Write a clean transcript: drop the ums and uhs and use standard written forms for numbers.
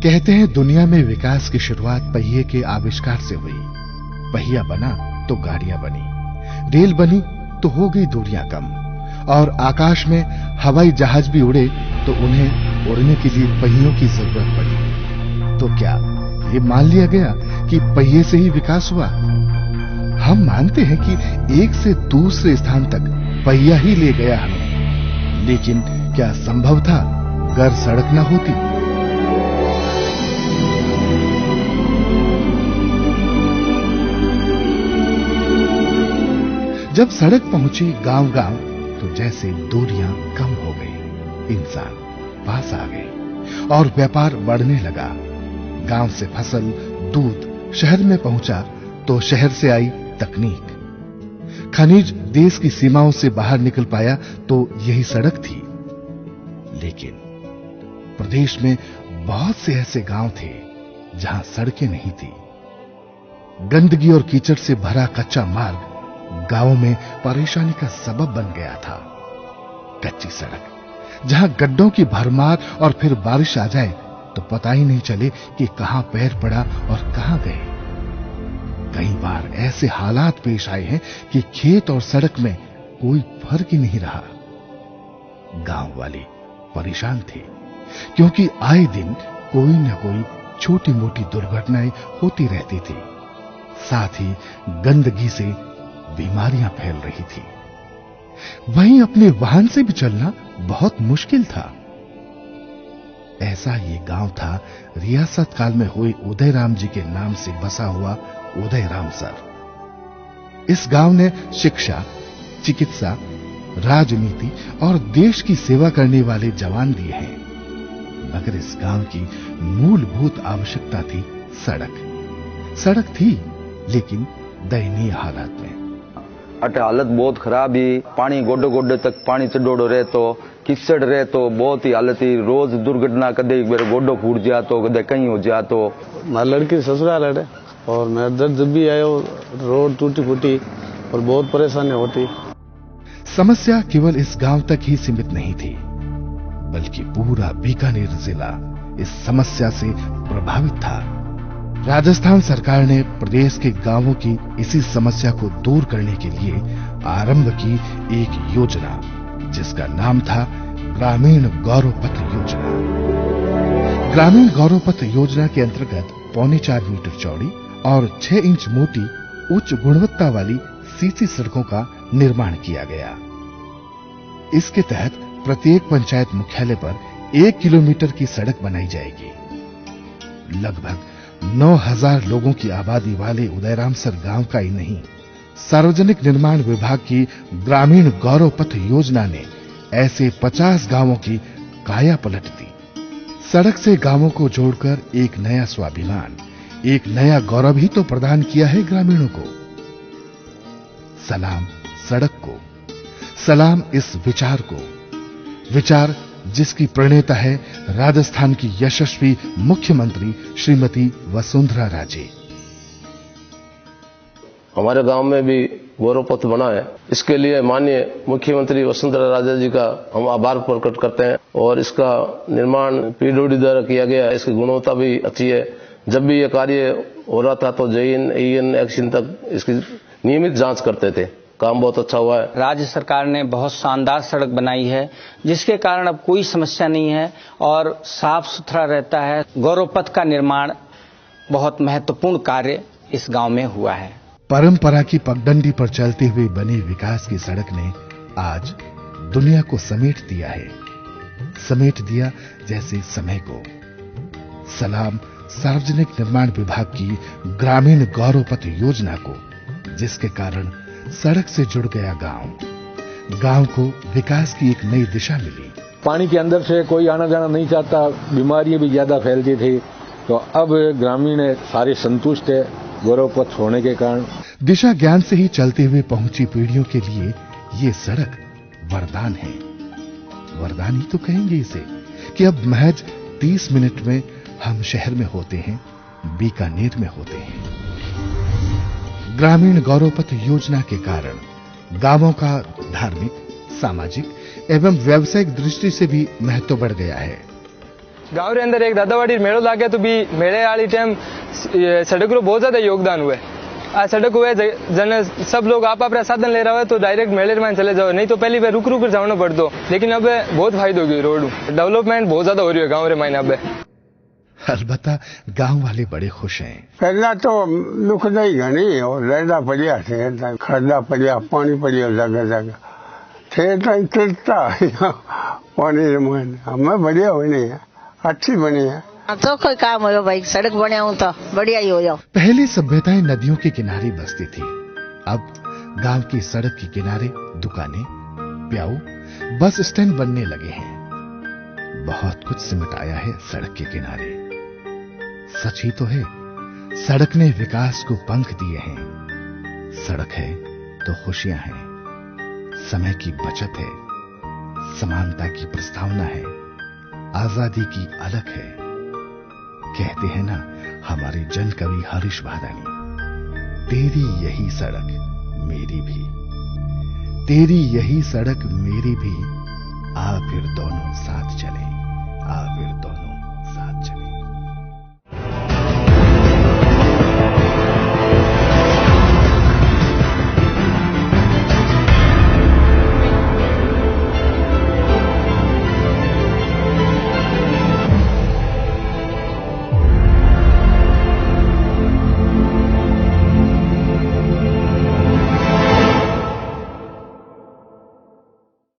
कहते हैं दुनिया में विकास की शुरुआत पहिए के आविष्कार से हुई। पहिया बना तो गाड़ियां बनी, रेल बनी तो हो गई दूरियां कम, और आकाश में हवाई जहाज भी उड़े तो उन्हें उड़ने के लिए पहियों की जरूरत पड़ी। तो क्या ये मान लिया गया कि पहिए से ही विकास हुआ? हम मानते हैं कि एक से दूसरे स्थान तक पहिया ही ले गया हमें, लेकिन क्या संभव था अगर सड़क न होती? जब सड़क पहुंची गांव-गांव तो जैसे दूरियां कम हो गई, इंसान पास आ गए और व्यापार बढ़ने लगा। गांव से फसल, दूध शहर में पहुंचा तो शहर से आई तकनीक। खनिज देश की सीमाओं से बाहर निकल पाया तो यही सड़क थी। लेकिन प्रदेश में बहुत से ऐसे गांव थे जहां सड़कें नहीं थी। गंदगी और कीचड़ से भरा कच्चा मार्ग गांवों में परेशानी का सबब बन गया था। कच्ची सड़क जहां गड्ढों की भरमार और फिर बारिश आ जाए तो पता ही नहीं चले कि कहां पैर पड़ा और कहां गए। कई बार ऐसे हालात पेश आए हैं कि खेत और सड़क में कोई फर्क ही नहीं रहा। गांव वाले परेशान थे क्योंकि आए दिन कोई न कोई छोटी मोटी दुर्घटनाएं होती रहती थी। साथ ही गंदगी से बीमारियां फैल रही थी। वहीं अपने वाहन से भी चलना बहुत मुश्किल था। ऐसा ये गांव था रियासत काल में हुए उदयराम जी के नाम से बसा हुआ उदयराम सर। इस गांव ने शिक्षा, चिकित्सा, राजनीति और देश की सेवा करने वाले जवान दिए हैं। मगर इस गांव की मूलभूत आवश्यकता थी सड़क। सड़क थी लेकिन दयनीय हालात में। अटे हालत बहुत खराब ही, पानी गोडे गोडे तक पानी चढ़ोड़ो रहे तो किचड़ रहे तो बहुत ही हालत ही। रोज दुर्घटना, कदे मेरे गोडो फूट जा तो कदे कहीं हो जा तो। मार लड़की ससुराल है और मेरा दर्द जब भी आयो रोड टूटी फूटी और बहुत परेशानी होती। समस्या केवल इस गांव तक ही सीमित नहीं थी, बल्कि पूरा बीकानेर जिला इस समस्या से प्रभावित था। राजस्थान सरकार ने प्रदेश के गांवों की इसी समस्या को दूर करने के लिए आरंभ की एक योजना, जिसका नाम था ग्रामीण गौरव पथ योजना। ग्रामीण गौरव पथ योजना के अंतर्गत 4.25 मीटर चौड़ी और 6 इंच मोटी उच्च गुणवत्ता वाली सीसी सड़कों का निर्माण किया गया। इसके तहत प्रत्येक पंचायत मुख्यालय पर 1 किलोमीटर की सड़क बनाई जाएगी। लगभग 9,000 लोगों की आबादी वाले उदयरामसर गांव का ही नहीं, सार्वजनिक निर्माण विभाग की ग्रामीण गौरव पथ योजना ने ऐसे 50 गांवों की काया पलट दी। सड़क से गांवों को जोड़कर एक नया स्वाभिमान, एक नया गौरव ही तो प्रदान किया है ग्रामीणों को। सलाम सड़क को, सलाम इस विचार को, विचार जिसकी प्रणेता है राजस्थान की यशस्वी मुख्यमंत्री श्रीमती वसुंधरा राजे। हमारे गांव में भी गौरव पथ बना है। इसके लिए माननीय मुख्यमंत्री वसुंधरा राजे जी का हम आभार प्रकट करते हैं और इसका निर्माण पीडब्ल्यूडी द्वारा किया गया है। इसकी गुणवत्ता भी अच्छी है। जब भी यह कार्य हो रहा था तो जेईन, एईएन, एक्शन तक इसकी नियमित जांच करते थे। काम बहुत अच्छा हुआ है। राज्य सरकार ने बहुत शानदार सड़क बनाई है, जिसके कारण अब कोई समस्या नहीं है और साफ सुथरा रहता है। गौरव पथ का निर्माण बहुत महत्वपूर्ण कार्य इस गांव में हुआ है। परंपरा की पगडंडी पर चलते हुए बनी विकास की सड़क ने आज दुनिया को समेट दिया है। समेट दिया जैसे समय को। सलाम सार्वजनिक निर्माण विभाग की ग्रामीण गौरव पथ योजना को, जिसके कारण सड़क से जुड़ गया गांव को विकास की एक नई दिशा मिली। पानी के अंदर से कोई आना जाना नहीं चाहता, बीमारियां भी ज्यादा फैलती थी, तो अब ग्रामीण सारे संतुष्ट है गौरव पथ होने के कारण। दिशा ज्ञान से ही चलते हुए पहुंची पीढ़ियों के लिए ये सड़क वरदान है। वरदान ही तो कहेंगे इसे कि अब महज 30 मिनट में हम शहर में होते हैं, बीकानेर में होते हैं। ग्रामीण गौरव पथ योजना के कारण गांवों का धार्मिक, सामाजिक एवं व्यावसायिक दृष्टि से भी महत्व बढ़ गया है। गाँव रे अंदर एक दादावाड़ी मेड़ो लागे तो भी मेड़े वाली टाइम सड़क रो बहुत ज्यादा योगदान हुए। आ सड़क हुए जन सब लोग आप अपना साधन ले रहा है तो डायरेक्ट मेले में चले जाओ, नहीं तो पहली बार रुक रुक जाना पड़तो। लेकिन अब बहुत फायदा हो गई, रोड डेवलपमेंट बहुत ज्यादा हो रही है गाँव रे मायने। अब अलबत्ता गांव वाले बड़े खुश हैं। पहला तो दुखदाई घनी और रेडा पड़िया थे, खड्डा पड़िया, पानी पड़िया जगह जगह थे, तिरता पानी हमें बढ़िया हुई नहीं है, अच्छी बनी है। तो कोई काम हो भाई, सड़क बने हूं तो बढ़िया ही हो जाओ। पहले सभ्यताएं नदियों के किनारे बसती थी, अब गांव की सड़क के किनारे दुकानें, प्याऊ, बस स्टैंड बनने लगे हैं। बहुत कुछ सिमट आया है सड़क के किनारे। सच ही तो है, सड़क ने विकास को पंख दिए हैं। सड़क है तो खुशियां हैं, समय की बचत है, समानता की प्रस्तावना है, आजादी की अलख है। कहते हैं ना हमारे जन कवि हरीश भादानी, तेरी यही सड़क मेरी भी, तेरी यही सड़क मेरी भी, आ फिर दोनों